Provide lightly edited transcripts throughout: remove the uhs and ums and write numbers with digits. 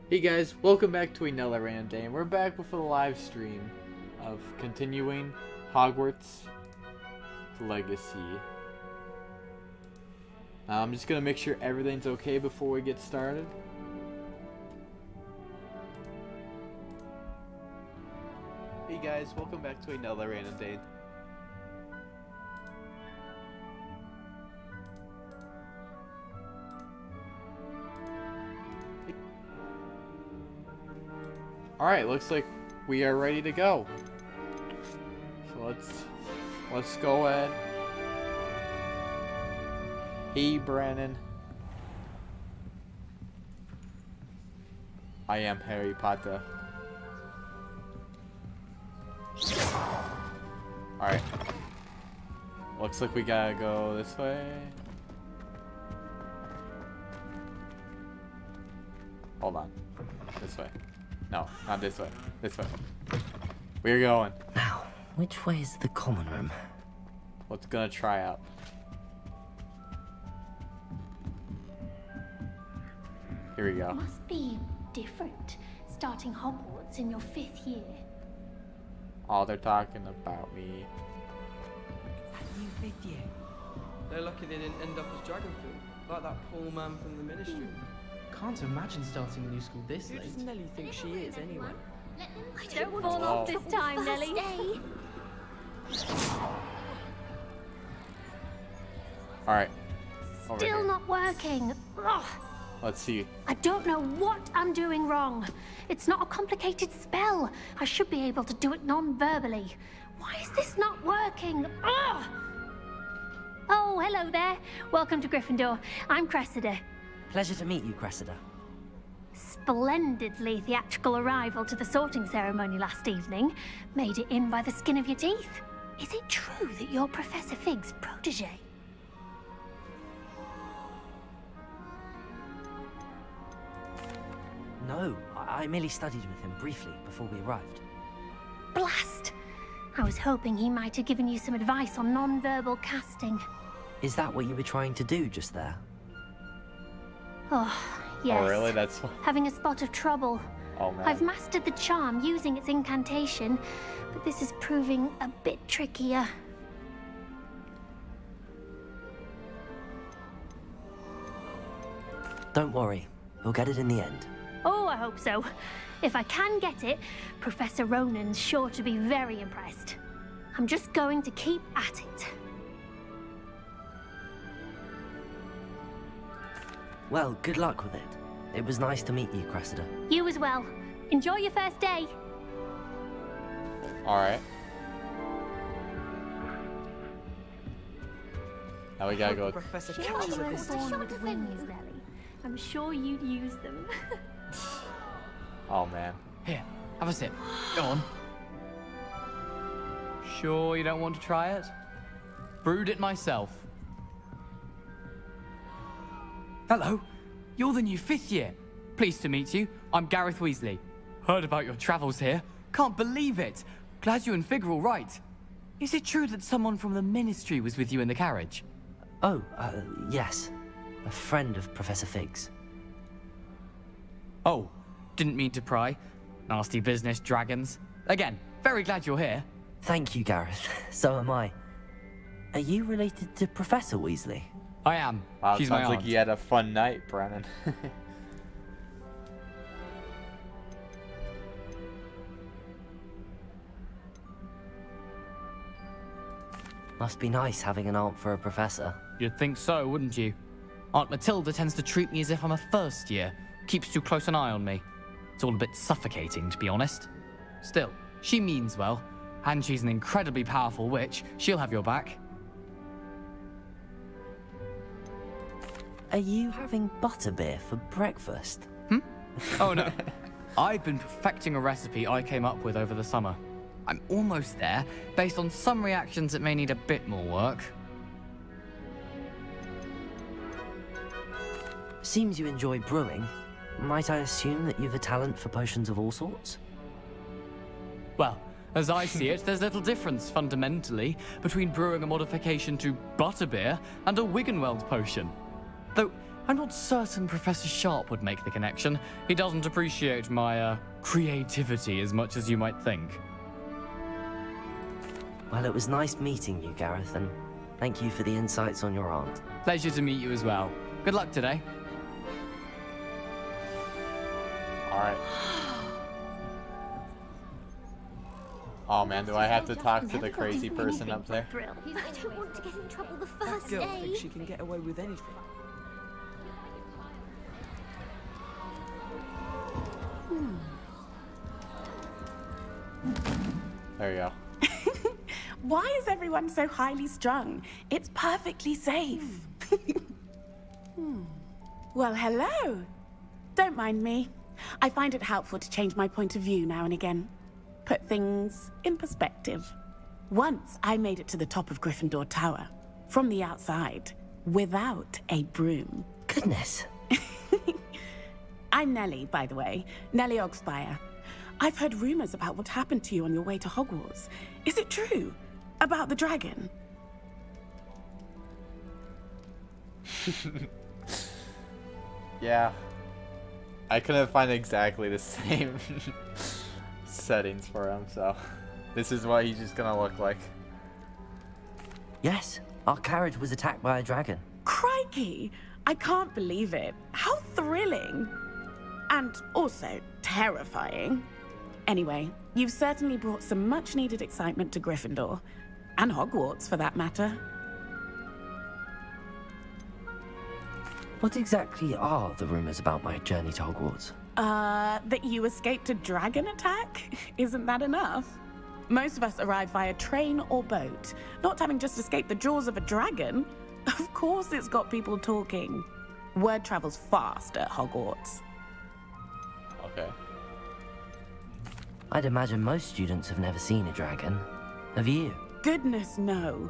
Hey guys, welcome back to another random day, and we're back with a live stream of continuing Hogwarts Legacy. I'm just gonna make sure everything's okay before we get started. Hey guys, welcome back to another random day. Alright, looks like we are ready to go. So let's go ahead. Hey Brandon. I am Harry Potter. Alright. Looks like we gotta go this way. Hold on. This way. No, not this way. This way. We're going. Now, which way is the common room? Let's gonna try out. Here we go. It must be different starting Hogwarts in your 5th year. Oh, they're talking about me. Is that you 5th year? They're lucky they didn't end up as Dragonfield, like that poor man from the Ministry. Can't imagine starting a new school this Who late. does Nelly think she is, anyway? I don't fall off this time, Nelly. Alright. Still not working. Ugh. Let's see. I don't know what I'm doing wrong. It's not a complicated spell. I should be able to do it non-verbally. Why is this not working? Ugh. Oh, hello there. Welcome to Gryffindor. I'm Cressida. Pleasure to meet you, Cressida. Splendidly theatrical arrival to the sorting ceremony last evening. Made it in by the skin of your teeth. Is it true that you're Professor Fig's protege? No, I merely studied with him briefly before we arrived. Blast! I was hoping he might have given you some advice on non-verbal casting. Is that what you were trying to do just there? Oh, yes. Oh, really? That's. Having a spot of trouble. Oh, man. I've mastered the charm using its incantation, but this is proving a bit trickier. Don't worry, we'll get it in the end. Oh, I hope so. If I can get it, Professor Ronan's sure to be very impressed. I'm just going to keep at it. Well, good luck with it. It was nice to meet you, Cressida. You as well. Enjoy your first day. Alright. Now we gotta go. Professor Sure, catches you a were bit. born with wings, Nelly. I'm sure you'd use them. Oh, man. Here, have a sip. Go on. Sure you don't want to try it? Brewed it myself. Hello, you're the new 5th year. Pleased to meet you. I'm Gareth Weasley. Heard about your travels here. Can't believe it. Glad you and Fig are all right. Is it true that someone from the Ministry was with you in the carriage? Oh, yes. A friend of Professor Fig's. Oh, didn't mean to pry. Nasty business, dragons. Again, very glad you're here. Thank you, Gareth. So am I. Are you related to Professor Weasley? I am. Wow, She's my sounds aunt. like you had a fun night, Brennan. Must be nice having an aunt for a professor. You'd think so, wouldn't you? Aunt Matilda tends to treat me as if I'm a first year. Keeps too close an eye on me. It's all a bit suffocating, to be honest. Still, she means well. And she's an incredibly powerful witch. She'll have your back. Are you having butterbeer for breakfast? Oh no. I've been perfecting a recipe I came up with over the summer. I'm almost there, based on some reactions that may need a bit more work. Seems you enjoy brewing. Might I assume that you've a talent for potions of all sorts? Well, as I see it, there's little difference, fundamentally, between brewing a modification to butterbeer and a Wiggenweld potion. Though, I'm not certain Professor Sharp would make the connection. He doesn't appreciate my, creativity as much as you might think. Well, it was nice meeting you, Gareth, and thank you for the insights on your aunt. Pleasure to meet you as well. Good luck today. Alright. Oh man, do I have to talk to the crazy person up there? I don't want to get in trouble the That first girl day. thinks she can get away with anything. There you go. Why is everyone so highly strung? It's perfectly safe. Well, hello. Don't mind me. I find it helpful to change my point of view now and again. Put things in perspective. Once I made it to the top of Gryffindor Tower, from the outside, without a broom. Goodness. I'm Nellie, by the way. Nellie Ogspire. I've heard rumors about what happened to you on your way to Hogwarts. Is it true? About the dragon? Yeah. I couldn't find exactly the same settings for him, so this is what he's just gonna look like. Yes, our carriage was attacked by a dragon. Crikey! I can't believe it. How thrilling! And also terrifying. Anyway, you've certainly brought some much-needed excitement to Gryffindor. And Hogwarts, for that matter. What exactly are the rumors about my journey to Hogwarts? That you escaped a dragon attack? Isn't that enough? Most of us arrive via train or boat, not having just escaped the jaws of a dragon. Of course it's got people talking. Word travels fast at Hogwarts. Okay. I'd imagine most students have never seen a dragon. Have you? Goodness, no.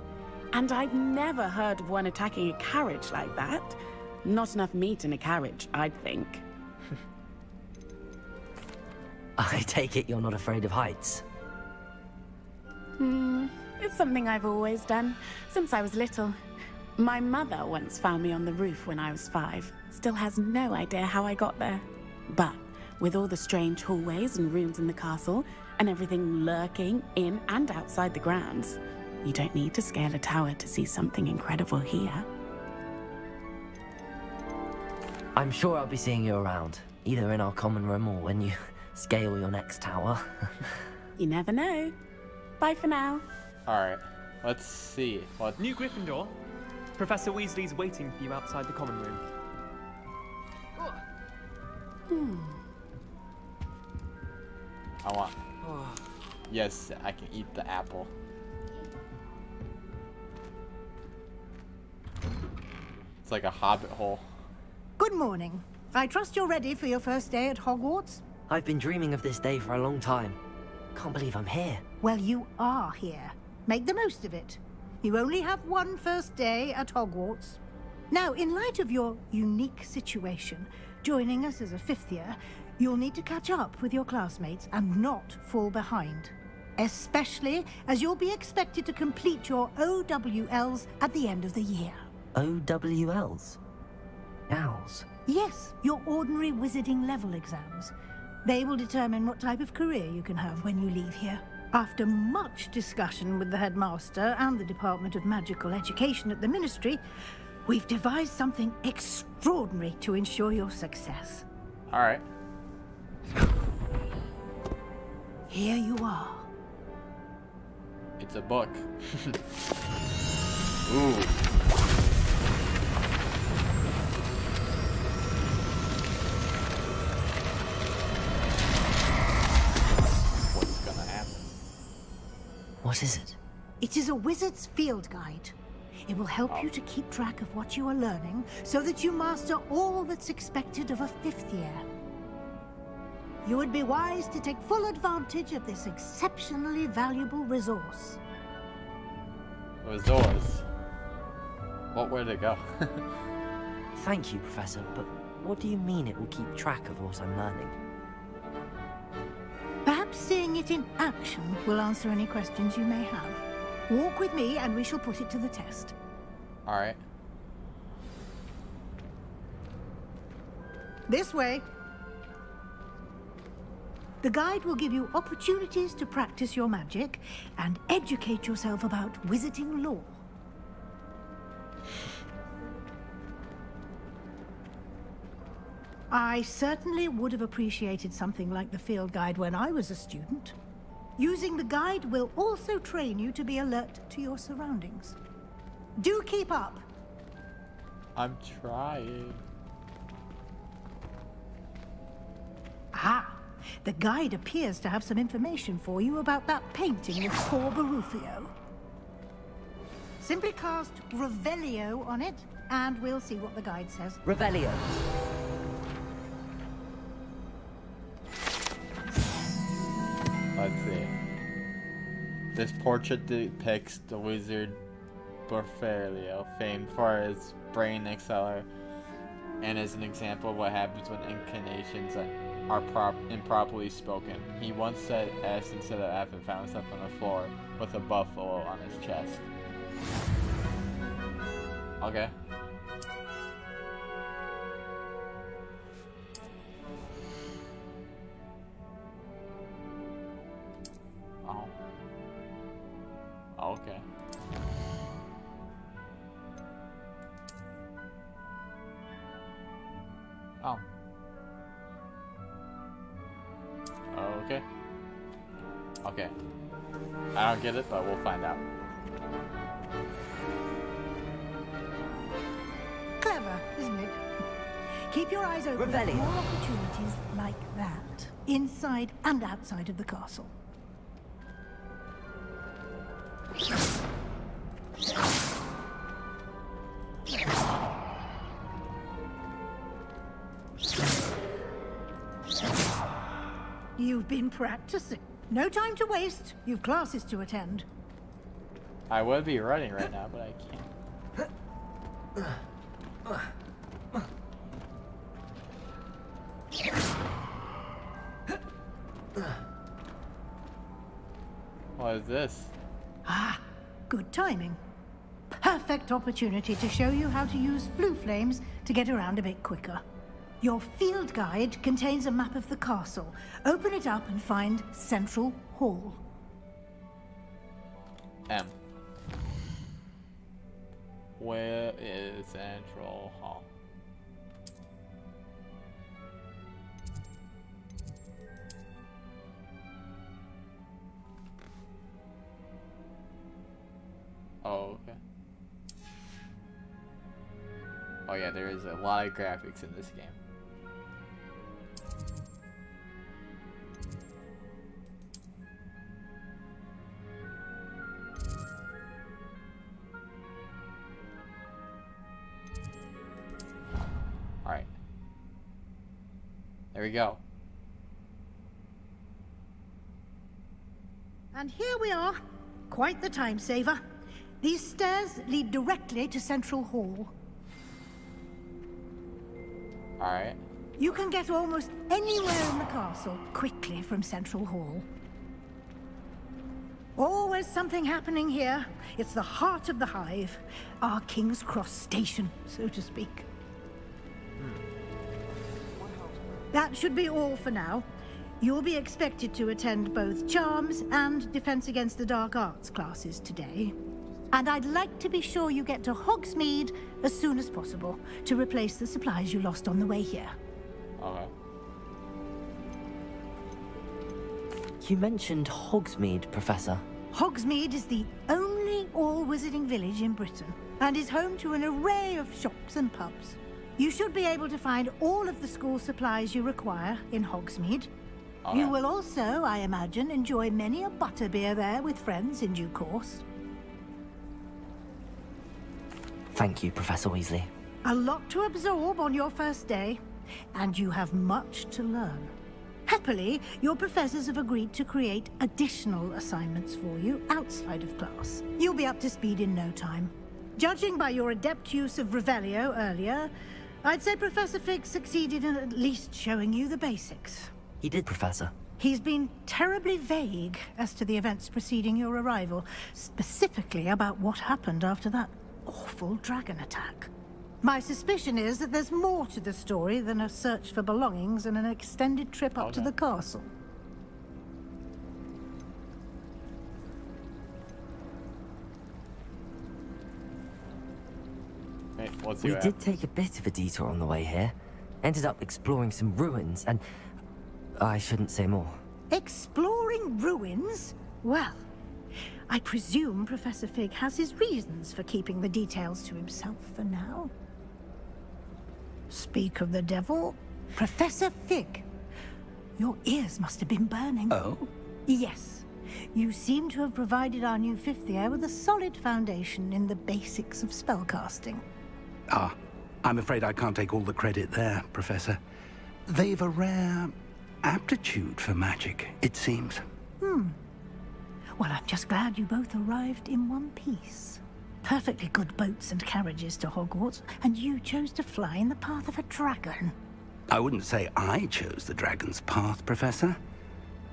And I've never heard of one attacking a carriage like that. Not enough meat in a carriage, I'd think. I take it you're not afraid of heights. It's something I've always done, since I was little. My mother once found me on the roof when I was 5. Still has no idea how I got there. But with all the strange hallways and rooms in the castle, and everything lurking in and outside the grounds, you don't need to scale a tower to see something incredible here. I'm sure I'll be seeing you around, either in our common room or when you scale your next tower. You never know. Bye for now. Alright. Let's see. What? New Gryffindor. Professor Weasley's waiting for you outside the common room. I want. Yes, I can eat the apple. It's like a hobbit hole. Good morning. I trust you're ready for your first day at Hogwarts? I've been dreaming of this day for a long time. Can't believe I'm here. Well, you are here. Make the most of it. You only have one first day at Hogwarts. Now, in light of your unique situation, joining us as a 5th year, you'll need to catch up with your classmates and not fall behind. Especially as you'll be expected to complete your OWLs at the end of the year. OWLs? Owls? Yes, your ordinary wizarding level exams. They will determine what type of career you can have when you leave here. After much discussion with the headmaster and the Department of Magical Education at the Ministry, we've devised something extraordinary to ensure your success. Alright. Here you are. It's a book. Ooh. What's gonna happen? What is it? It is a wizard's field guide. It will help you to keep track of what you are learning so that you master all that's expected of a 5th year. You would be wise to take full advantage of this exceptionally valuable resource. Resource. What way to go? Thank you, Professor, but what do you mean it will keep track of what I'm learning? Perhaps seeing it in action will answer any questions you may have. Walk with me and we shall put it to the test. Alright. This way. The guide will give you opportunities to practice your magic and educate yourself about wizarding lore. I certainly would have appreciated something like the field guide when I was a student. Using the guide will also train you to be alert to your surroundings. Do keep up. I'm trying. Ah, the guide appears to have some information for you about that painting with poor Barufio. Simply cast Revelio on it, and we'll see what the guide says. Revelio. Let's see. This portrait depicts the wizard Barufio, famed for his brain accelerator, and is an example of what happens when incantations are improperly spoken. He once said S instead of F and found himself on the floor with a buffalo on his chest. Okay. Oh. Okay. Oh. Okay. Okay. I don't get it, but we'll find out. Clever, isn't it? Keep your eyes open for Revelio. more opportunities like that, inside and outside of the castle. You've been practicing. No time to waste. You've classes to attend. I would be running right now, but I can't. What is this? Ah, good timing. Perfect opportunity to show you how to use flue flames to get around a bit quicker. Your field guide contains a map of the castle. Open it up and find Central Hall. M. Where is Central Hall? Oh, okay. Oh yeah, there is a lot of graphics in this game. Alright. There we go. And here we are. Quite the time saver. These stairs lead directly to Central Hall. Alright. You can get almost anywhere in the castle quickly from Central Hall. Always something happening here. It's the heart of the hive. Our King's Cross station, so to speak. That should be all for now. You'll be expected to attend both Charms and Defense Against the Dark Arts classes today. And I'd like to be sure you get to Hogsmeade as soon as possible to replace the supplies you lost on the way here. Okay. You mentioned Hogsmeade, Professor. Hogsmeade is the only all-wizarding village in Britain and is home to an array of shops and pubs. You should be able to find all of the school supplies you require in Hogsmeade. Okay. You will also, I imagine, enjoy many a butterbeer there with friends in due course. Thank you, Professor Weasley. A lot to absorb on your first day, and you have much to learn. Happily, your professors have agreed to create additional assignments for you outside of class. You'll be up to speed in no time. Judging by your adept use of Revelio earlier, I'd say Professor Fig succeeded in at least showing you the basics. He did, Professor. He's been terribly vague as to the events preceding your arrival, specifically about what happened after that awful dragon attack. My suspicion is that there's more to the story than a search for belongings and an extended trip up to the castle. Wait, what's We your did take a bit of a detour on the way here. Ended up exploring some ruins, and I shouldn't say more. Exploring ruins? Well, I presume Professor Fig has his reasons for keeping the details to himself for now. Speak of the devil, Professor Fig. Your ears must have been burning. Oh? Yes. You seem to have provided our new fifth year with a solid foundation in the basics of spellcasting. Ah, I'm afraid I can't take all the credit there, Professor. They've a rare aptitude for magic, it seems. Well, I'm just glad you both arrived in one piece. Perfectly good boats and carriages to Hogwarts, and you chose to fly in the path of a dragon. I wouldn't say I chose the dragon's path, Professor.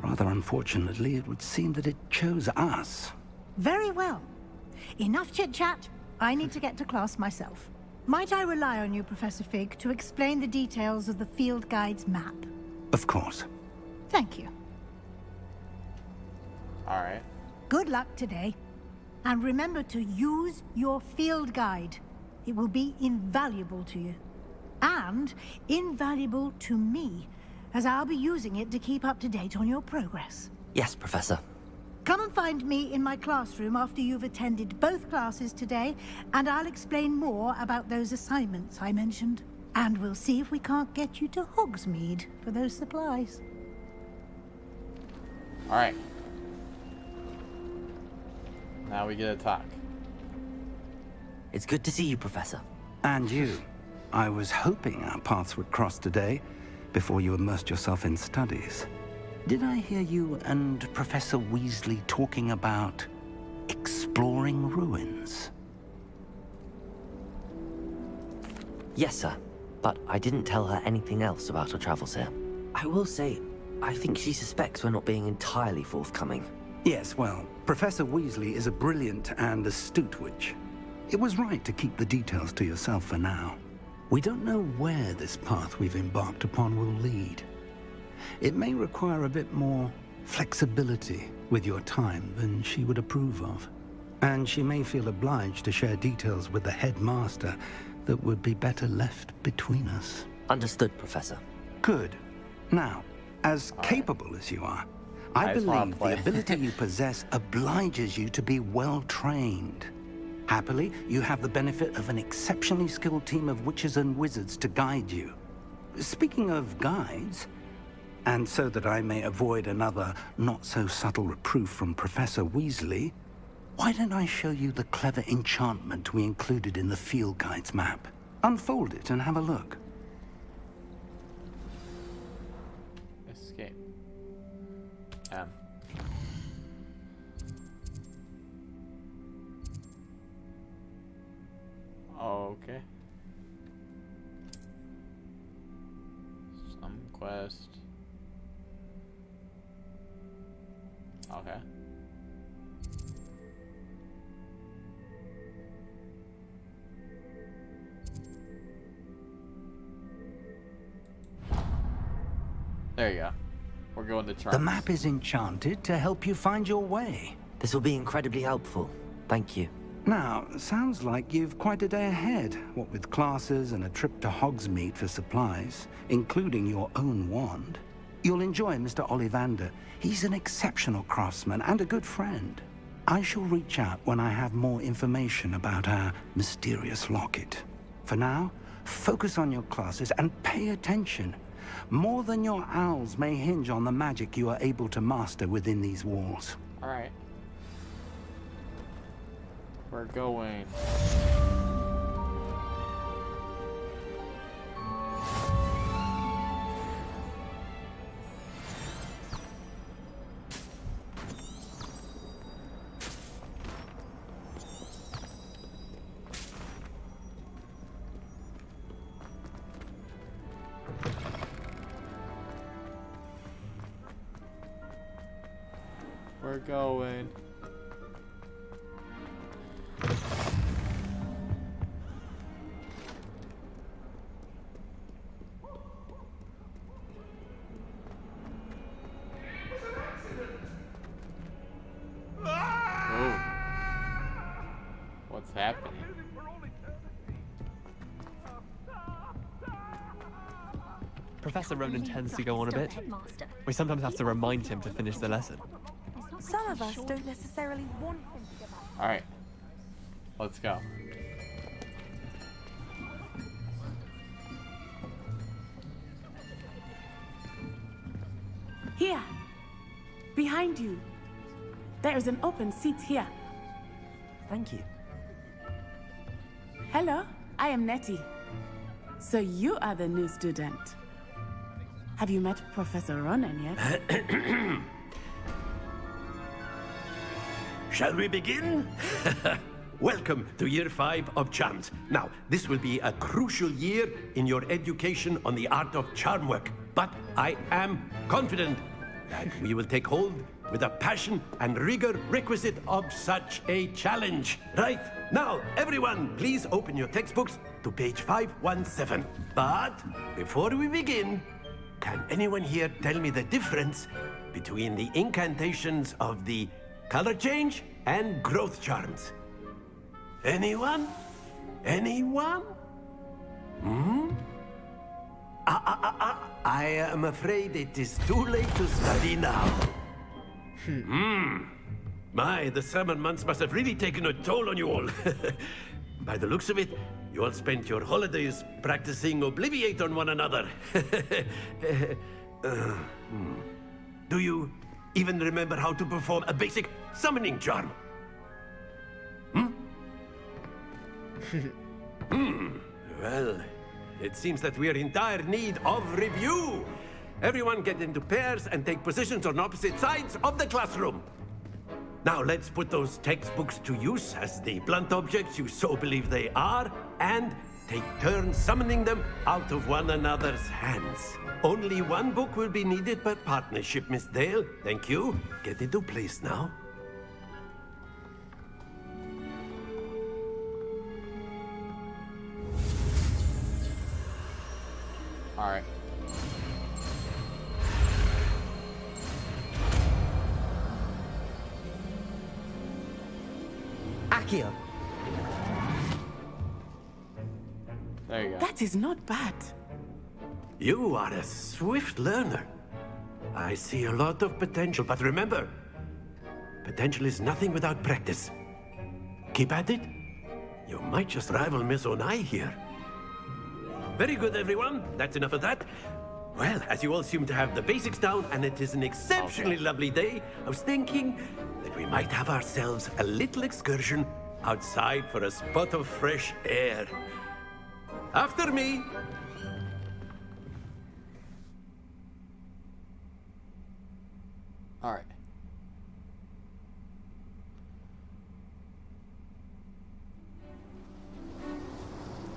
Rather unfortunately, it would seem that it chose us. Very well. Enough chit-chat. I need to get to class myself. Might I rely on you, Professor Fig, to explain the details of the field guide's map? Of course. Thank you. Alright. Good luck today. And remember to use your field guide. It will be invaluable to you. And invaluable to me, as I'll be using it to keep up to date on your progress. Yes, Professor. Come and find me in my classroom after you've attended both classes today, and I'll explain more about those assignments I mentioned. And we'll see if we can't get you to Hogsmeade for those supplies. Alright. Now we get to talk. It's good to see you, Professor. And you. I was hoping our paths would cross today, before you immersed yourself in studies. Did I hear you and Professor Weasley talking about exploring ruins? Yes, sir. But I didn't tell her anything else about our travels here. I will say, I think she suspects we're not being entirely forthcoming. Yes, well, Professor Weasley is a brilliant and astute witch. It was right to keep the details to yourself for now. We don't know where this path we've embarked upon will lead. It may require a bit more flexibility with your time than she would approve of. And she may feel obliged to share details with the headmaster that would be better left between us. Understood, Professor. Good. Now, as capable as you are, I believe the ability you possess obliges you to be well-trained. Happily, you have the benefit of an exceptionally skilled team of witches and wizards to guide you. Speaking of guides, and so that I may avoid another not-so-subtle reproof from Professor Weasley, why don't I show you the clever enchantment we included in the field guide's map? Unfold it and have a look. Escape. Okay. Some quest. Okay. There you go. We're going to Charms. The map is enchanted to help you find your way. This will be incredibly helpful. Thank you. Now, sounds like you've quite a day ahead, what with classes and a trip to Hogsmeade for supplies, including your own wand. You'll enjoy Mr. Ollivander. He's an exceptional craftsman and a good friend. I shall reach out when I have more information about our mysterious locket. For now, focus on your classes and pay attention. More than your owls may hinge on the magic you are able to master within these walls. All right. We're going. We're going. What's happening? Professor Ronan tends to go on a bit. We sometimes have to remind him to finish the lesson. Some of us don't necessarily want him to give up. Alright. Let's go. Here. Behind you. There is an open seat here. Thank you. Hello, I am Nettie. So you are the new student. Have you met Professor Ronan yet? Shall we begin? Welcome to Year 5 of Charms. Now, this will be a crucial year in your education on the art of charm work. But I am confident that we will take hold with the passion and rigor requisite of such a challenge. Right, now, everyone, please open your textbooks to page 517. But before we begin, can anyone here tell me the difference between the incantations of the color change and growth charms? Anyone? Anyone? I am afraid it is too late to study now. My, the summer months must have really taken a toll on you all. By the looks of it, you all spent your holidays practicing Obliviate on one another. Do you even remember how to perform a basic summoning charm? Well, it seems that we are in dire need of review. Everyone get into pairs and take positions on opposite sides of the classroom. Now let's put those textbooks to use as the blunt objects you so believe they are, and take turns summoning them out of one another's hands. Only one book will be needed per partnership, Miss Dale. Thank you. Get into place now. Alright. Accio. There you go. That is not bad. You are a swift learner. I see a lot of potential, but remember, potential is nothing without practice. Keep at it. You might just rival Miss Onai here. Very good, everyone. That's enough of that. Well, as you all seem to have the basics down, and it is an exceptionally lovely day, I was thinking that we might have ourselves a little excursion outside for a spot of fresh air. After me. Alright.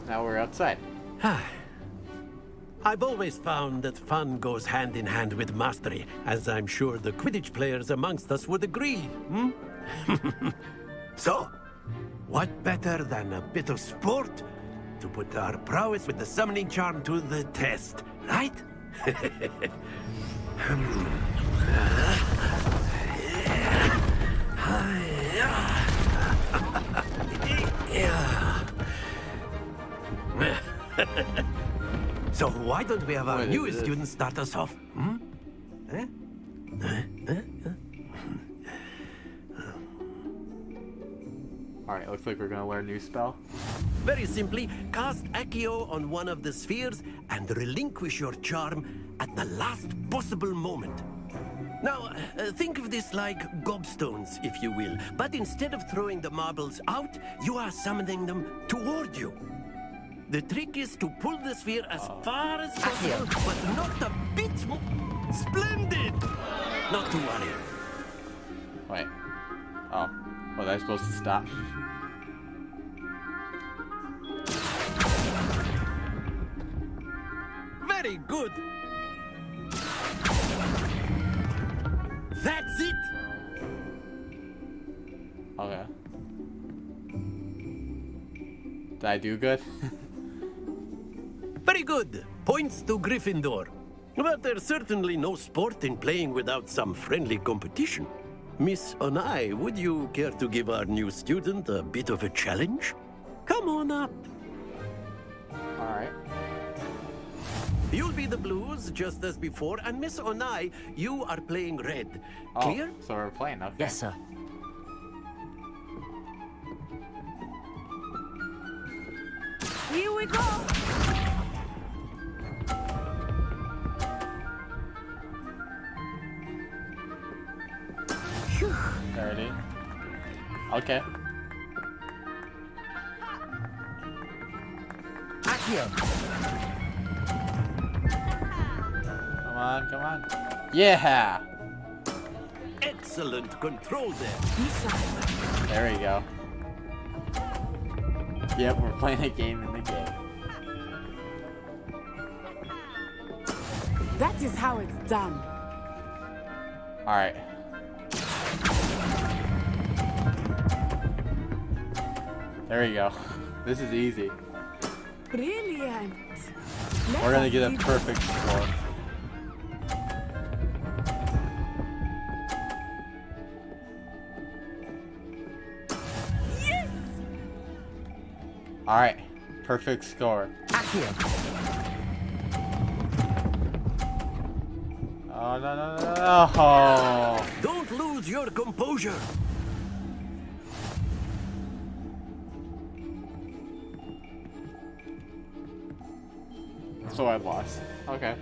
Now we're outside. I've always found that fun goes hand in hand with mastery, as I'm sure the Quidditch players amongst us would agree. So, what better than a bit of sport to put our prowess with the summoning charm to the test, right? So why don't we have our newest student start us off? Alright, looks like we're gonna learn a new spell. Very simply, cast Accio on one of the spheres and relinquish your charm at the last possible moment. Now, think of this like gobstones, if you will, but instead of throwing the marbles out, you are summoning them toward you. The trick is to pull the sphere as far as possible, but not a bit more. Splendid! Not to worry. Wait. Oh. Was I supposed to stop? Very good. That's it. Okay. Did I do good? Very good. Points to Gryffindor. But there's certainly no sport in playing without some friendly competition. Miss Onai, would you care to give our new student a bit of a challenge? Come on up. Alright. You'll be the blues just as before, and Miss Onai, you are playing red. Clear? Oh, so we're playing, okay. Yes, sir. Here we go! Ready? Okay. Come on, come on. Yeah! Excellent control there. There we go. Yep, we're playing a game in the game. That is how it's done. Alright. There we go. This is easy. Brilliant. We're gonna get a perfect score. Yes! Alright. Perfect score. Oh, no, no, no, no. Oh. Don't lose your composure. So I lost. Okay.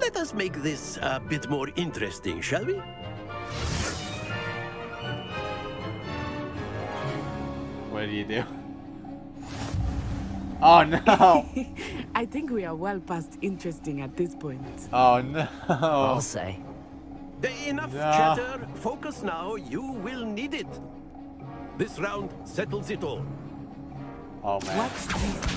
Let us make this a bit more interesting, shall we? What did you do? Oh no! I think we are well past interesting at this point. Oh no! I'll say. Enough No. chatter. Focus now. You will need it. This round settles it all. Oh man. Watch this.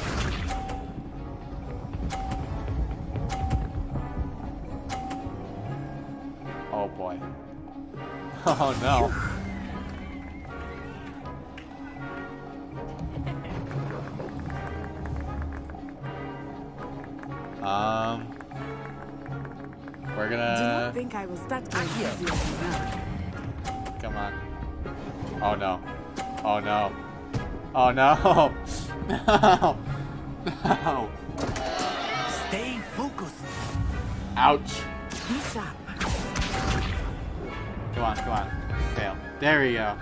Oh boy. Oh no. We're Do gonna. not think I will start going easy on you now. Come on. Oh no. Oh no. Oh no. No. No. Stay focused. Ouch. Be sharp. Come on, come on. Fail. There we go.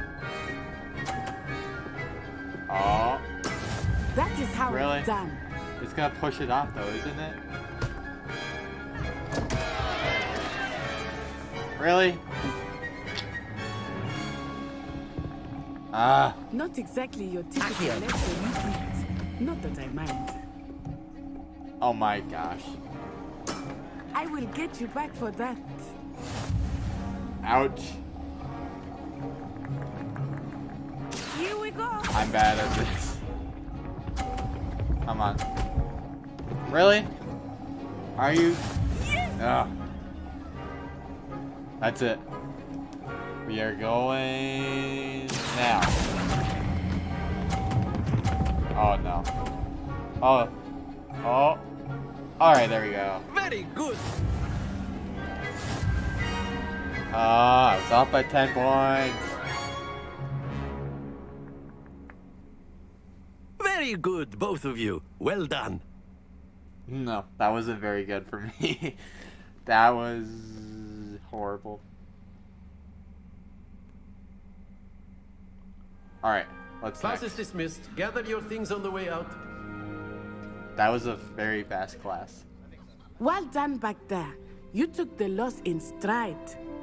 Oh. That is how Really? it's done. It's gonna push it off though, isn't it? Really? Ah. Not exactly your typical lesson, is it? Not that I mind. Oh my gosh. I will get you back for that. Ouch. Here we go. I'm bad at this. Come on. Really? Are you? Yes. Ugh. That's it. We are going now. Oh no. Oh. Oh. Alright, there we go. Very good. I was up by 10 points. Very good, both of you. Well done. No, that wasn't very good for me. That was horrible. Alright, what's Class next? is dismissed. Gather your things on the way out. That was a very fast class. Well done back there. You took the loss in stride.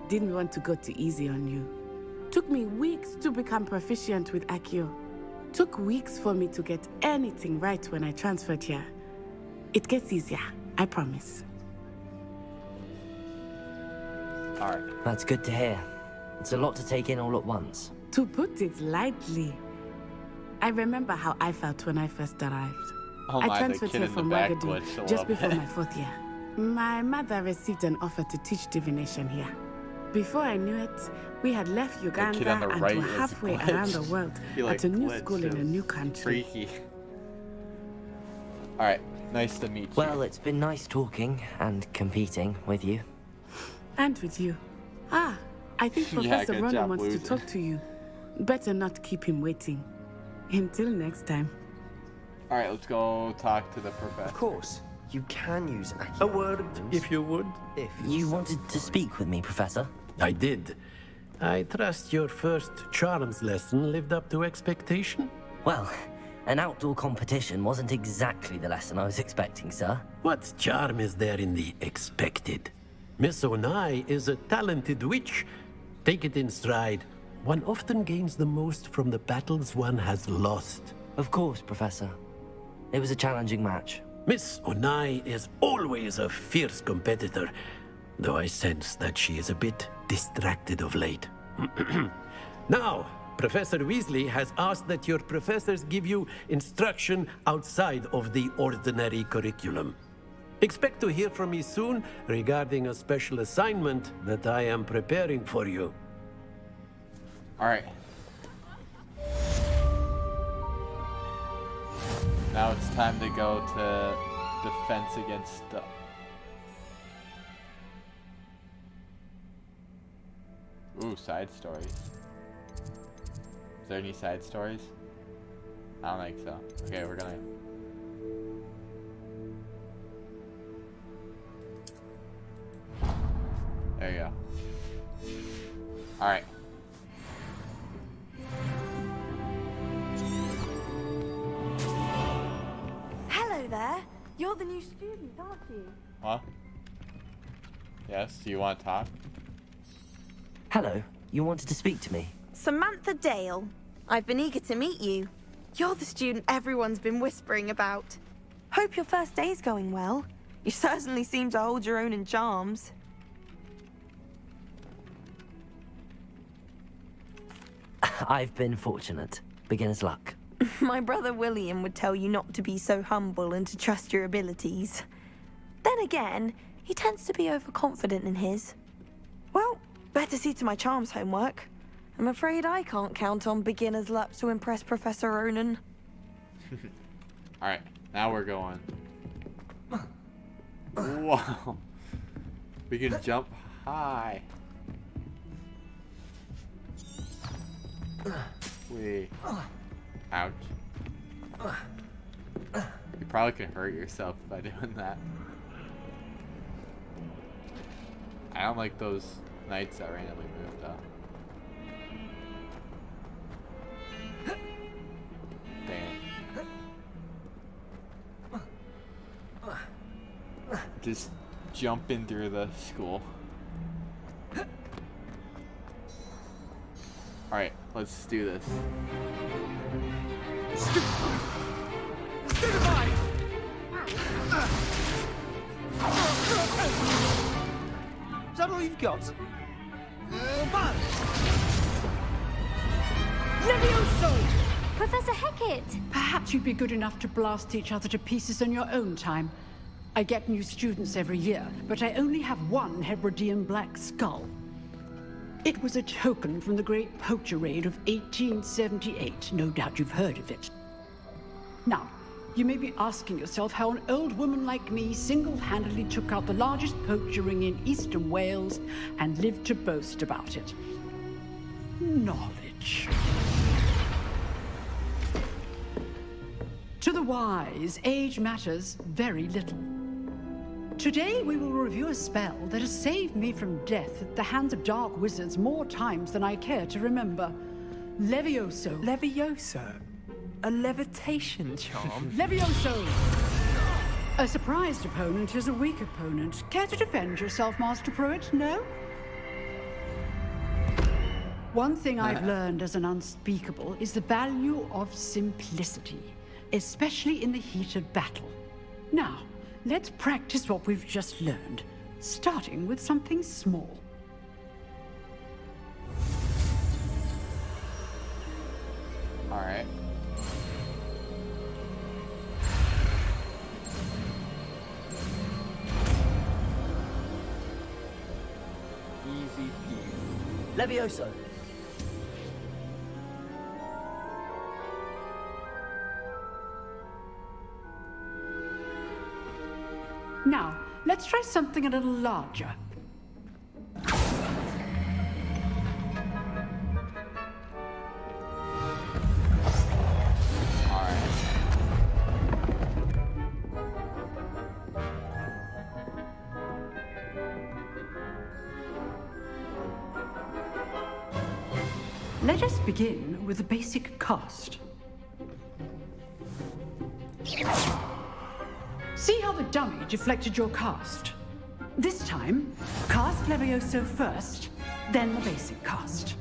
Didn't want to go too easy on you. Took me weeks to become proficient with Accio. Took weeks for me to get anything right when I transferred here. It gets easier, I promise. Alright. That's good to hear. It's a lot to take in all at once. To put it lightly, I remember how I felt when I first arrived. Oh I my, the transferred kid here in the from back Wagadu glitched a just little before bit. my 4th year. My mother received an offer to teach divination here. Before I knew it, we had left Uganda kid on the and right were was halfway glitched. around the world He, like, at a new glitched. school in It a was new country. Freaky. Alright, nice to meet you. Well, it's been nice talking and competing with you. And with you. Ah, I think Yeah, Professor good Ronan job, wants to loser. talk to you. Better not keep him waiting. Until next time. Alright, let's go talk to the professor. Of course, you can use accurate A word, weapons if you would. if You wanted to speak with me, Professor? I did. I trust your first charms lesson lived up to expectation? Well, an outdoor competition wasn't exactly the lesson I was expecting, sir. What charm is there in the expected? Miss Onai is a talented witch. Take it in stride. One often gains the most from the battles one has lost. Of course, Professor. It was a challenging match. Miss Onai is always a fierce competitor, though I sense that she is a bit distracted of late. Now, Professor Weasley has asked that your professors give you instruction outside of the ordinary curriculum. Expect to hear from me soon regarding a special assignment that I am preparing for you. Alright. Now it's time to go to defense against the... Ooh, side stories. Is there any side stories? I don't think so. Okay, we're gonna... There you go. Alright. Hello there. You're the new student, aren't you? What? Yes, do you want to talk? Hello, you wanted to speak to me? Samantha Dale. I've been eager to meet you. You're the student everyone's been whispering about. Hope your first day's going well. You certainly seem to hold your own in charms. I've been fortunate. Beginner's luck. My brother William would tell you not to be so humble and to trust your abilities. Then again, he tends to be overconfident in his. Well, better see to my charms homework. I'm afraid I can't count on beginner's luck to impress Professor Ronan. Alright, now we're going. Wow. We can jump high. Wait. Ouch. You probably can hurt yourself by doing that. I don't like those knights that randomly move though. Dang it. Just jumping through the school. Alright, let's do this. Is that all you've got? Levioso! Professor Hecat! Perhaps you'd be good enough to blast each other to pieces in your own time. I get new students every year, but I only have one Hebridean black skull. It was a token from the Great Poacher Raid of 1878. No doubt you've heard of it. Now, you may be asking yourself how an old woman like me single-handedly took out the largest poacher ring in eastern Wales and lived to boast about it. Knowledge. To the wise, age matters very little. Today we will review a spell that has saved me from death at the hands of dark wizards more times than I care to remember. Levioso. Levioso? A levitation charm? Levioso! A surprised opponent is a weak opponent. Care to defend yourself, Master Pruitt? No? One thing I've learned as an unspeakable is the value of simplicity, especially in the heat of battle. Now, let's practice what we've just learned, starting with something small. Alright. Easy peasy. Levioso. Now, let's try something a little larger. Let us begin with the basic cast. See how the dummy deflected your cast? This time, cast Levioso first, then the basic cast.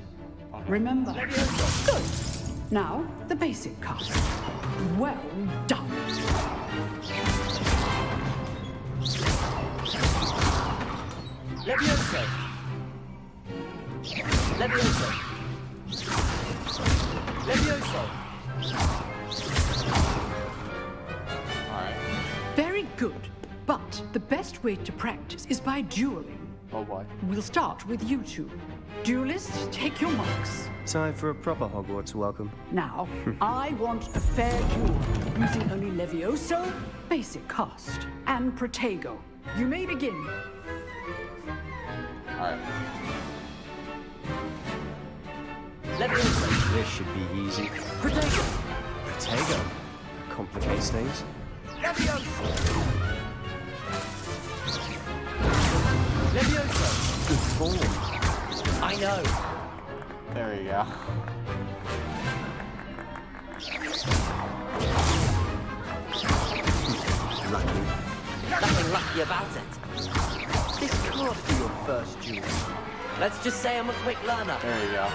Remember. Good. Now, the basic cast. Well done. Levioso. Levioso. Levioso. Alright. Very good. But the best way to practice is by dueling. Oh boy. We'll start with you two. Duelists, take your marks. Time for a proper Hogwarts welcome. Now, I want a fair duel, using only Levioso, basic cast, and Protego. You may begin. Alright. Levioso. This should be easy. Protego. Protego. Complicates things. Levioso. Levioso. Good form. I know. There we go. Lucky. Nothing lucky about it. This can't be your first duel. Let's just say I'm a quick learner. There we go.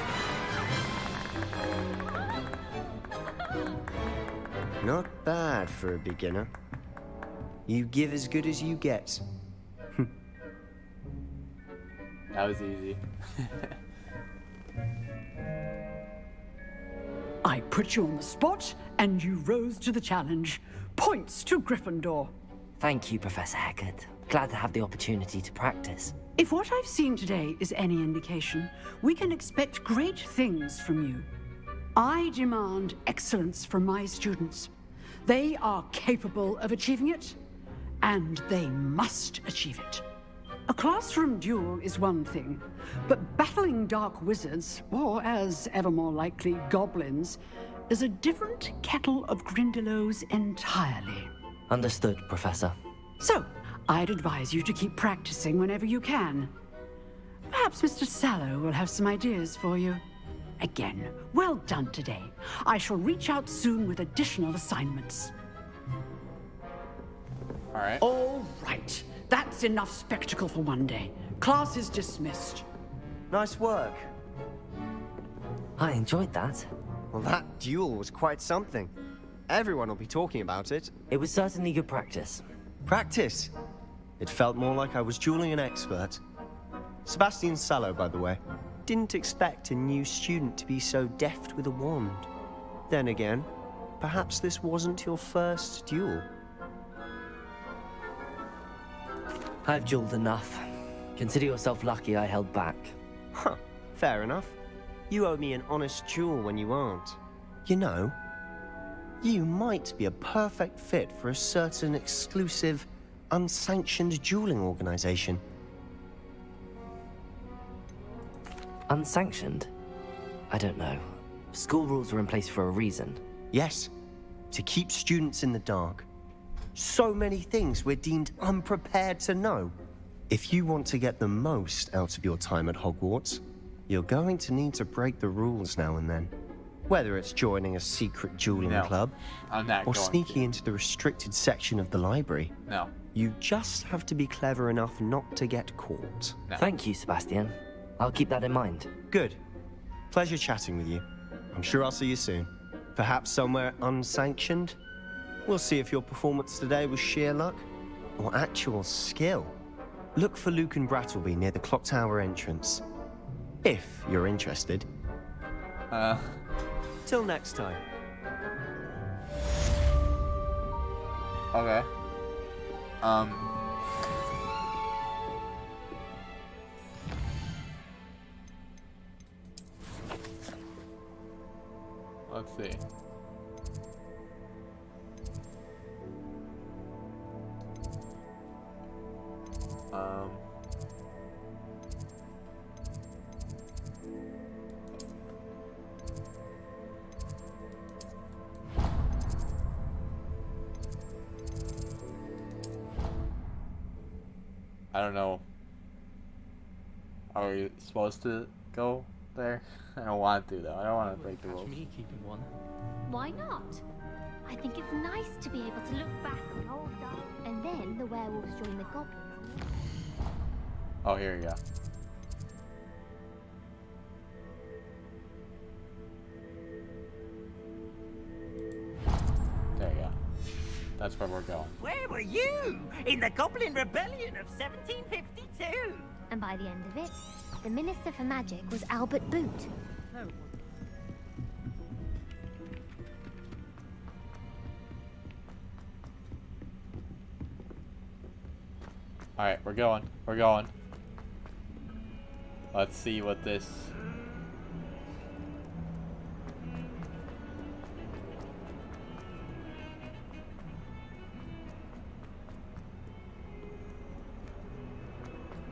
Not bad for a beginner. You give as good as you get. That was easy. I put you on the spot, and you rose to the challenge. Points to Gryffindor. Thank you, Professor Hecat. Glad to have the opportunity to practice. If what I've seen today is any indication, we can expect great things from you. I demand excellence from my students. They are capable of achieving it, and they must achieve it. A classroom duel is one thing, but battling dark wizards, or as ever more likely, goblins, is a different kettle of Grindylows entirely. Understood, Professor. So, I'd advise you to keep practicing whenever you can. Perhaps Mr. Sallow will have some ideas for you. Again, well done today. I shall reach out soon with additional assignments. Alright. All right. That's enough spectacle for one day. Class is dismissed. Nice work. I enjoyed that. Well, that duel was quite something. Everyone will be talking about it. It was certainly good practice. Practice? It felt more like I was dueling an expert. Sebastian Sallow, by the way. Didn't expect a new student to be so deft with a wand. Then again, perhaps this wasn't your first duel. I've dueled enough. Consider yourself lucky I held back. Huh, fair enough. You owe me an honest duel when you aren't. You know, you might be a perfect fit for a certain exclusive, unsanctioned dueling organization. Unsanctioned? I don't know. School rules are in place for a reason. Yes, to keep students in the dark. So many things we're deemed unprepared to know. If you want to get the most out of your time at Hogwarts, you're going to need to break the rules now and then. Whether it's joining a secret dueling club, or sneaking into the restricted section of the library. No. You just have to be clever enough not to get caught. No. Thank you, Sebastian. I'll keep that in mind. Good. Pleasure chatting with you. I'm sure I'll see you soon. Perhaps somewhere unsanctioned? We'll see if your performance today was sheer luck or actual skill. Look for Luke and Brattleby near the clock tower entrance. If you're interested. Till next time. Okay. Let's see. I don't know. Are we supposed to go there? I don't want to though. I don't want to break the rules. Me keeping one. Why not? I think it's nice to be able to look back on old days. And then the werewolves join the goblins. Oh, here you go. There you go. That's where we're going. Where were you? In the Goblin Rebellion of 1752. And by the end of it, the Minister for Magic was Albert Boot. Alright, we're going. We're going. Let's see what this...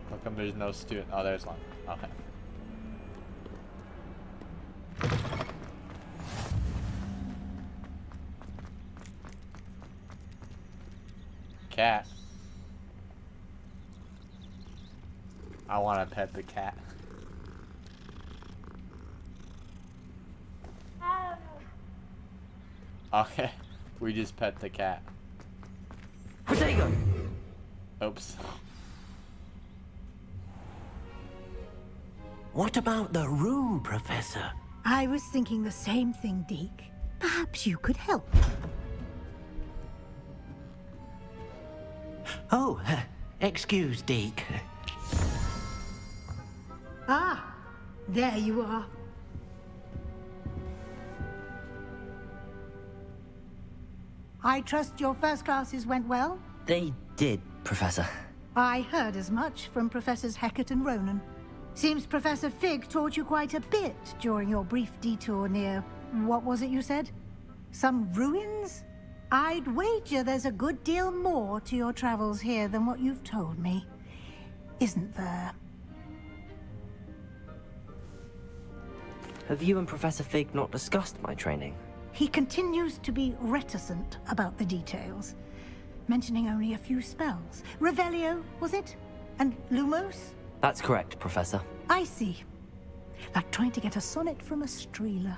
How come there's no student? Oh, there's one. Okay. Cat. I want to pet the cat. Okay, we just pet the cat. Potato! Oops. What about the room, Professor? I was thinking the same thing, Deke. Perhaps you could help. Oh, excuse, Deke. Ah, there you are. I trust your first classes went well? They did, Professor. I heard as much from Professors Hecat and Ronan. Seems Professor Fig taught you quite a bit during your brief detour near... what was it you said? Some ruins? I'd wager there's a good deal more to your travels here than what you've told me. Isn't there? Have you and Professor Fig not discussed my training? He continues to be reticent about the details, mentioning only a few spells. Revelio, was it? And Lumos? That's correct, Professor. I see. Like trying to get a sonnet from a streeler.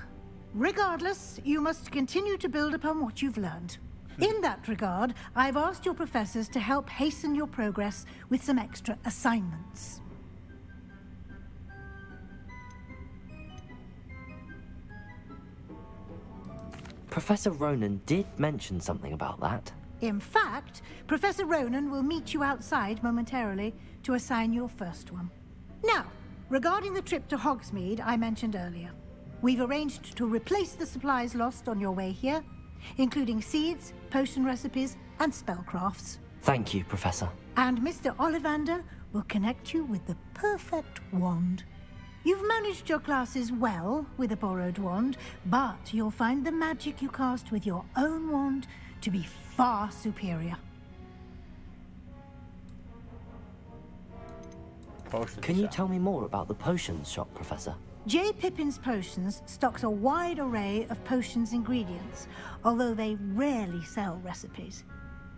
Regardless, you must continue to build upon what you've learned. In that regard, I've asked your professors to help hasten your progress with some extra assignments. Professor Ronan did mention something about that. In fact, Professor Ronan will meet you outside momentarily to assign your first one. Now, regarding the trip to Hogsmeade I mentioned earlier, we've arranged to replace the supplies lost on your way here, including seeds, potion recipes, and spellcrafts. Thank you, Professor. And Mr. Ollivander will connect you with the perfect wand. You've managed your classes well with a borrowed wand, but you'll find the magic you cast with your own wand to be far superior. Can you tell me more about the potions shop, Professor? J. Pippin's Potions stocks a wide array of potions ingredients, although they rarely sell recipes.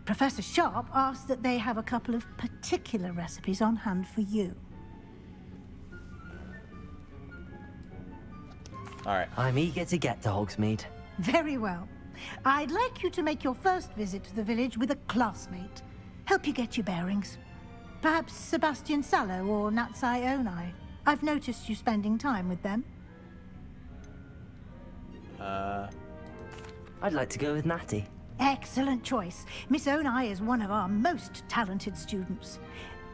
Professor Sharp asks that they have a couple of particular recipes on hand for you. All right. I'm eager to get to Hogsmeade. Very well. I'd like you to make your first visit to the village with a classmate. Help you get your bearings. Perhaps Sebastian Sallow or Natsai Onai. I've noticed you spending time with them. I'd like to go with Natty. Excellent choice. Miss Onai is one of our most talented students.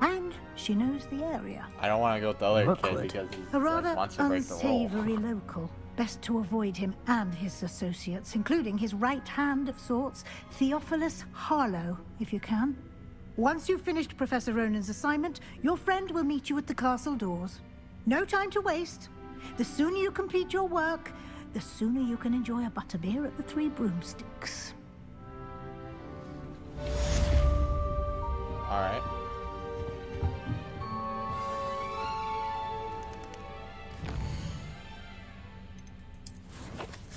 And she knows the area. I don't want to go with the other kid because he A rather wants to break the rule. unsavory local. Best to avoid him and his associates, including his right hand of sorts, Theophilus Harlow, if you can. Once you've finished Professor Ronan's assignment, your friend will meet you at the castle doors. No time to waste. The sooner you complete your work, the sooner you can enjoy a butterbeer at the Three Broomsticks. All right.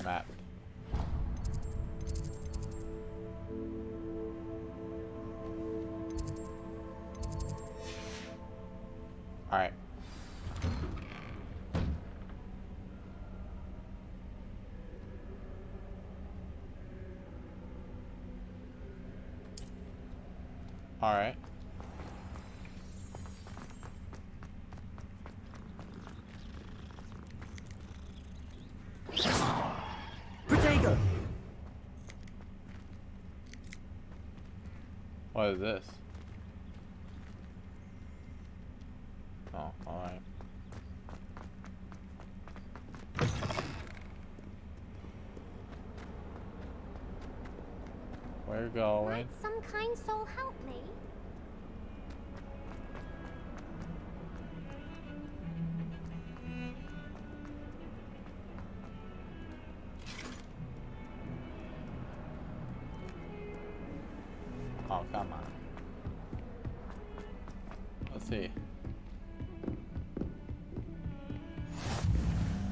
Map. All right. Alright. Protego! What is this? Oh, alright. We're going. Might some kind soul help me? Oh, come on. Let's see.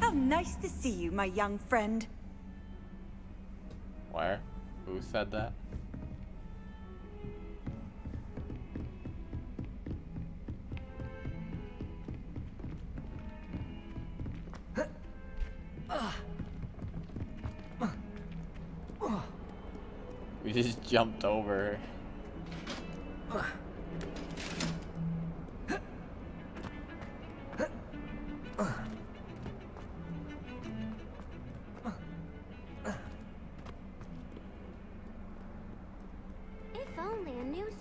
How nice to see you, my young friend. Where? Who said that? We just jumped over her. If only a new student.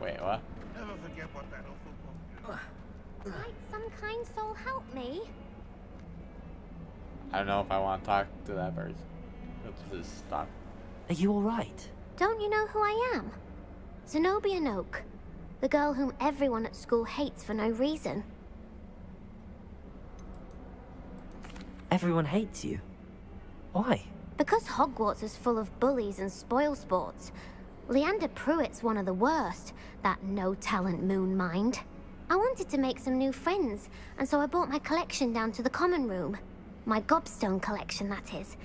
Wait, what? Never forget what that awful book. Might some kind soul help me? I don't know if I want to talk to that person. Let's just stop. Are you alright? Don't you know who I am? Zenobia Noak, the girl whom everyone at school hates for no reason. Everyone hates you. Why? Because Hogwarts is full of bullies and spoilsports. Leander Pruitt's one of the worst, that no-talent moon mind. I wanted to make some new friends, and so I brought my collection down to the common room. My gobstone collection, that is.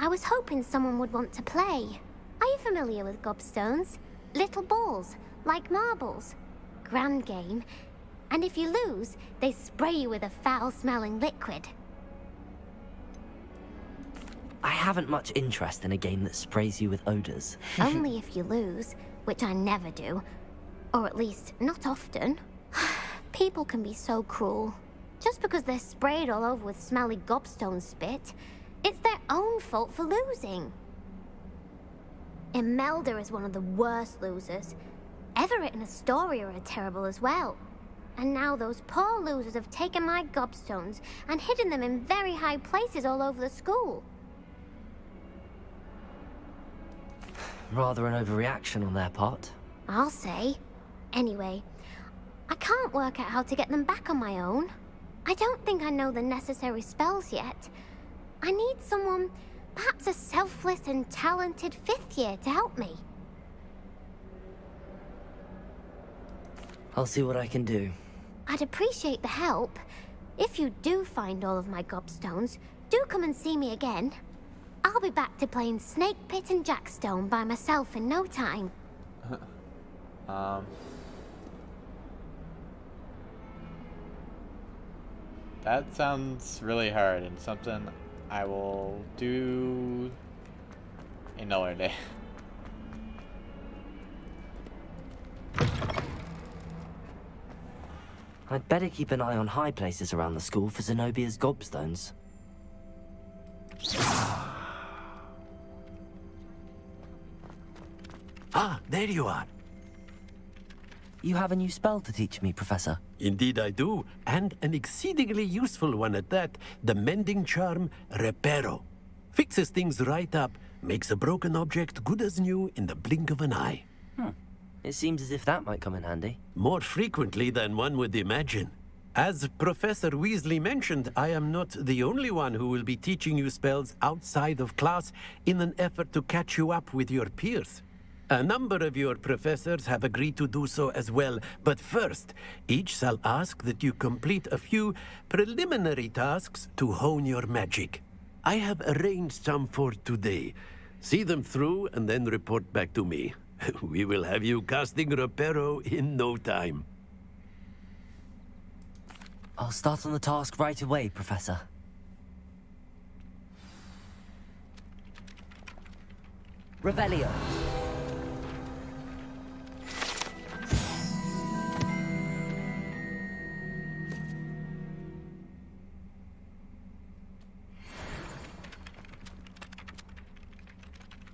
I was hoping someone would want to play. Are you familiar with gobstones? Little balls, like marbles. Grand game. And if you lose, they spray you with a foul-smelling liquid. I haven't much interest in a game that sprays you with odors. Only if you lose, which I never do. Or at least, not often. People can be so cruel. Just because they're sprayed all over with smelly gobstone spit, it's their own fault for losing. Imelda is one of the worst losers. Everett and Astoria are terrible as well. And now those poor losers have taken my gobstones and hidden them in very high places all over the school. Rather an overreaction on their part. I'll say. Anyway, I can't work out how to get them back on my own. I don't think I know the necessary spells yet. I need someone, perhaps a selfless and talented fifth year to help me. I'll see what I can do. I'd appreciate the help. If you do find all of my gobstones, do come and see me again. I'll be back to playing Snake Pit and Jackstone by myself in no time. That sounds really hard and something I will do another day. I'd better keep an eye on high places around the school for Zenobia's gobstones. Ah, there you are. You have a new spell to teach me, Professor. Indeed I do, and an exceedingly useful one at that. The mending charm, Reparo. Fixes things right up, makes a broken object good as new in the blink of an eye. It seems as if that might come in handy. More frequently than one would imagine. As Professor Weasley mentioned, I am not the only one who will be teaching you spells outside of class in an effort to catch you up with your peers. A number of your professors have agreed to do so as well, but first, each shall ask that you complete a few preliminary tasks to hone your magic. I have arranged some for today. See them through and then report back to me. We will have you casting Reparo in no time. I'll start on the task right away, Professor. Revelio.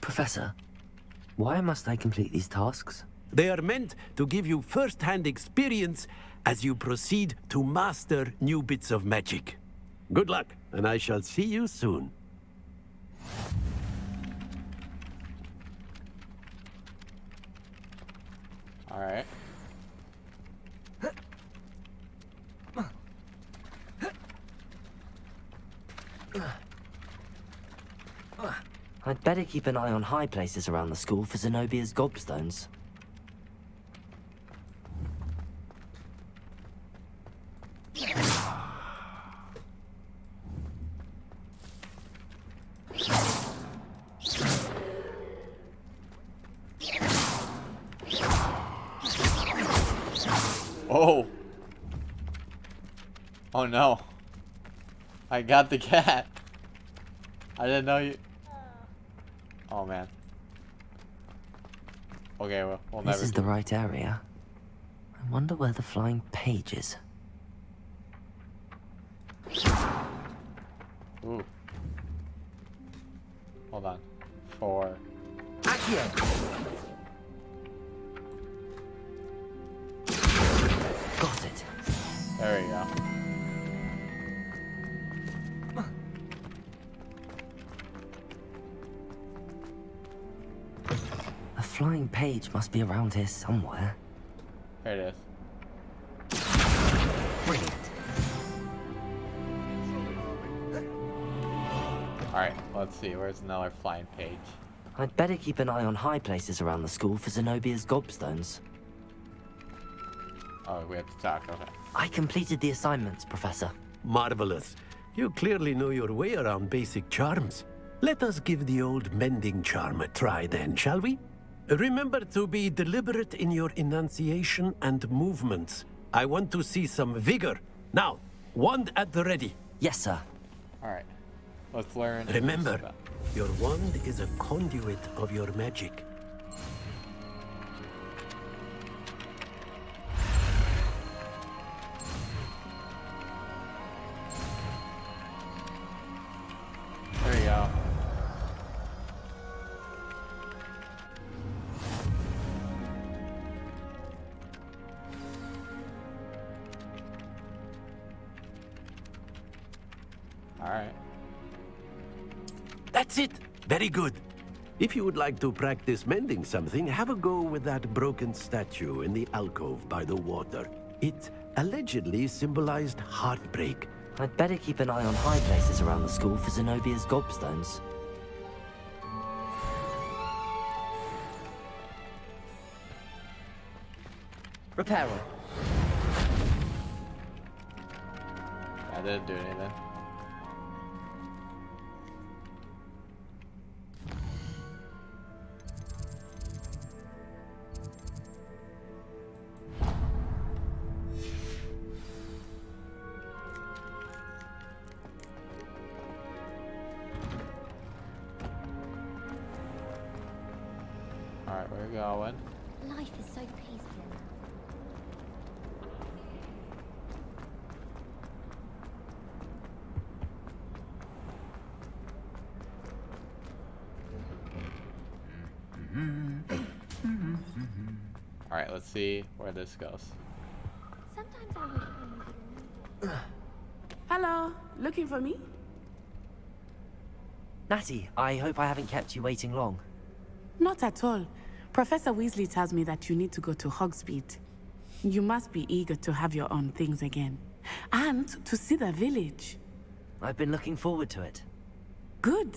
Professor, why must I complete these tasks? They are meant to give you first-hand experience as you proceed to master new bits of magic. Good luck, and I shall see you soon. All right. I'd better keep an eye on high places around the school for Zenobia's gobstones. Oh. Oh no. I got the cat. I didn't know you. Oh man. Okay, well, we'll never. This is the right area. I wonder where the flying page is. Ooh. Hold on. 4. Got it. There we go. A flying page must be around here somewhere. There it is. Brilliant. Alright, let's see. Where's another flying page? I'd better keep an eye on high places around the school for Zenobia's gobstones. Oh, we have to talk. Okay. I completed the assignments, Professor. Marvelous. You clearly know your way around basic charms. Let us give the old mending charm a try then, shall we? Remember to be deliberate in your enunciation and movements. I want to see some vigor. Now, wand at the ready. Yes, sir. Alright. Let's learn. Remember, your wand is a conduit of your magic. There you go. Alright. That's it. Very good. If you would like to practice mending something, have a go with that broken statue in the alcove by the water. It allegedly symbolized heartbreak. I'd better keep an eye on high places around the school for Zenobia's gobstones. Repair them. That didn't do anything. Alright, we're going. Life is so peaceful. Alright, let's see where this goes. Sometimes I wish I knew. Hello, looking for me? Natty, I hope I haven't kept you waiting long. Not at all. Professor Weasley tells me that you need to go to Hogsmeade. You must be eager to have your own things again. And to see the village. I've been looking forward to it. Good.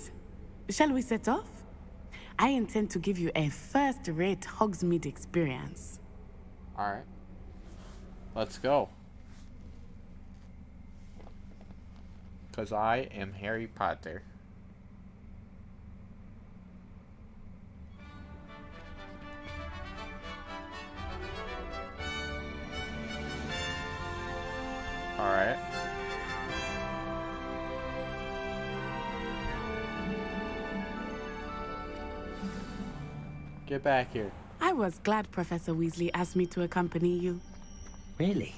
Shall we set off? I intend to give you a first-rate Hogsmeade experience. Alright. Let's go. Because I am Harry Potter. Alright. Get back here. I was glad Professor Weasley asked me to accompany you. Really?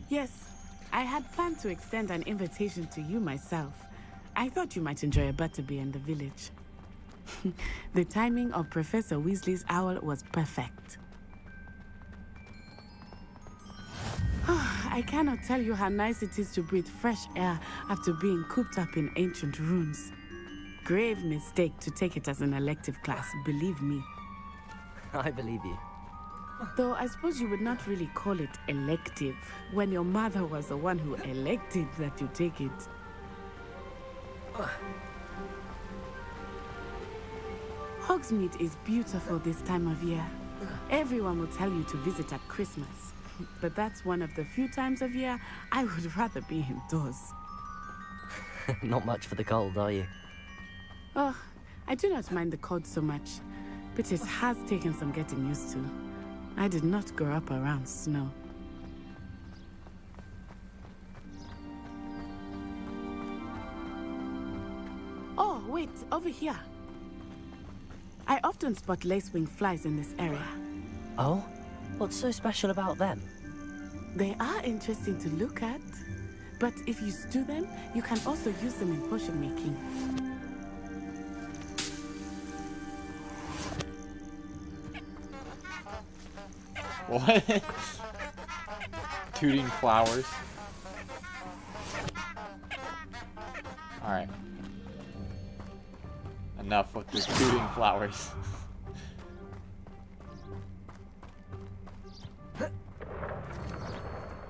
Yes, I had planned to extend an invitation to you myself. I thought you might enjoy a butterbeer in the village. The timing of Professor Weasley's owl was perfect. I cannot tell you how nice it is to breathe fresh air after being cooped up in ancient ruins. Grave mistake to take it as an elective class, believe me. I believe you. Though I suppose you would not really call it elective when your mother was the one who elected that you take it. Hogsmeade is beautiful this time of year. Everyone will tell you to visit at Christmas. But that's one of the few times of year I would rather be indoors. Not much for the cold, are you? Oh, I do not mind the cold so much, but it has taken some getting used to. I did not grow up around snow. Oh, wait, over here. I often spot lacewing flies in this area. Oh? What's so special about them? They are interesting to look at, but if you stew them, you can also use them in potion making. What? Tooting flowers. Alright. Enough with the tooting flowers.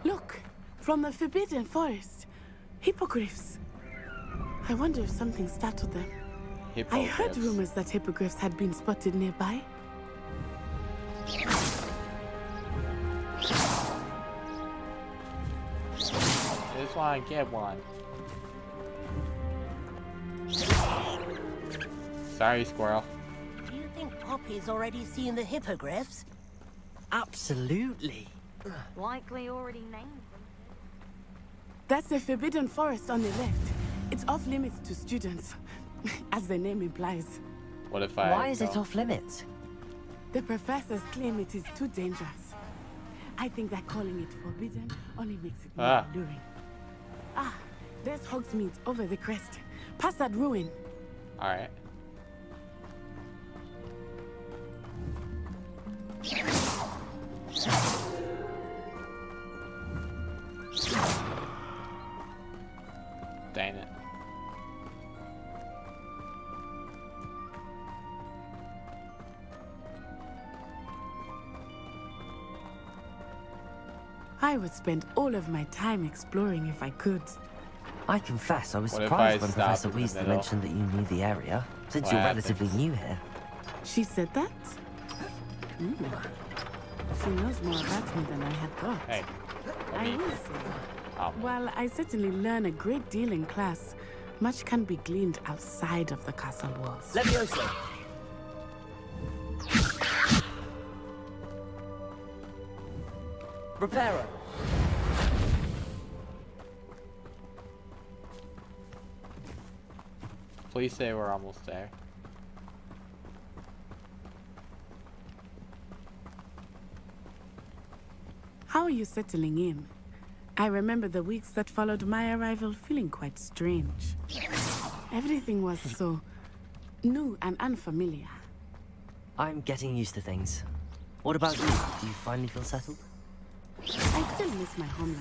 Look, from the Forbidden Forest. Hippogriffs. I wonder if something startled them. I heard rumors that hippogriffs had been spotted nearby. Just want to get one. Sorry, squirrel. Do you think Poppy's already seen the hippogriffs? Absolutely. Likely already named them. That's the Forbidden Forest on the left. It's off limits to students, as the name implies. What if I... Why is it off limits? The professors claim it is too dangerous. I think that calling it forbidden only makes it more alluring. Ah, there's Hogsmeade over the crest. Past that ruin. Alright. Dang it. I would spend all of my time exploring if I could. I confess I was What if surprised I when stop Professor in the Weasley middle? mentioned that you knew the area, since What you're happens? relatively new here. She said that? She knows more about me than I had thought. Hey. I will say, while I certainly learn a great deal in class, much can be gleaned outside of the castle walls. Levioso! Reparo! Please say we're almost there. How are you settling in? I remember the weeks that followed my arrival feeling quite strange. Everything was so new and unfamiliar. I'm getting used to things. What about you? Do you finally feel settled? I still miss my homeland,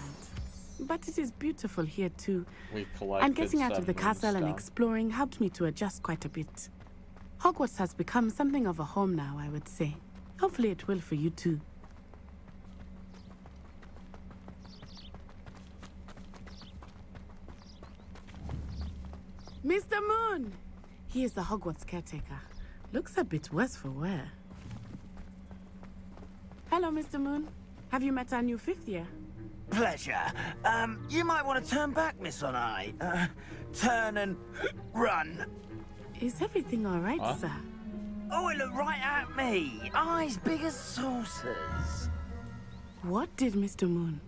but it is beautiful here too. We collected And getting out of the some castle and stuff. exploring helped me to adjust quite a bit. Hogwarts has become something of a home now, I would say. Hopefully it will for you too. Mr. Moon! He is the Hogwarts caretaker. Looks a bit worse for wear. Hello, Mr. Moon. Have you met our new fifth year? Pleasure. You might want to turn back, Miss On-Eye. Turn and run. Is everything all right, sir? Oh, it looked right at me. Eyes big as saucers. What did Mr. Moon?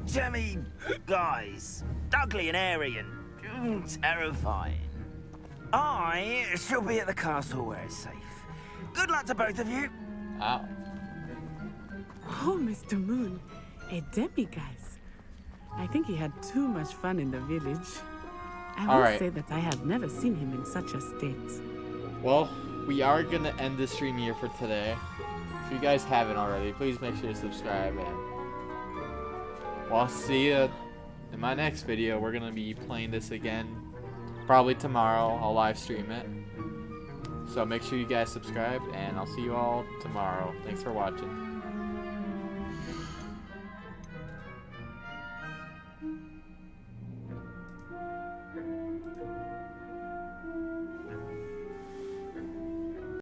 Jemmy guys. Ugly and airy and terrifying. I shall be at the castle where it's safe. good luck to both of you. Ow. Oh, Mr. Moon, a demiguise. I think he had too much fun in the village. I will say that I have never seen him in such a state. Well, we are going to end the stream here for today. If you guys haven't already, please make sure to subscribe. And well, I'll see you in my next video. We're going to be playing this again. Probably tomorrow. I'll live stream it. So make sure you guys subscribe, and I'll see you all tomorrow. Thanks for watching.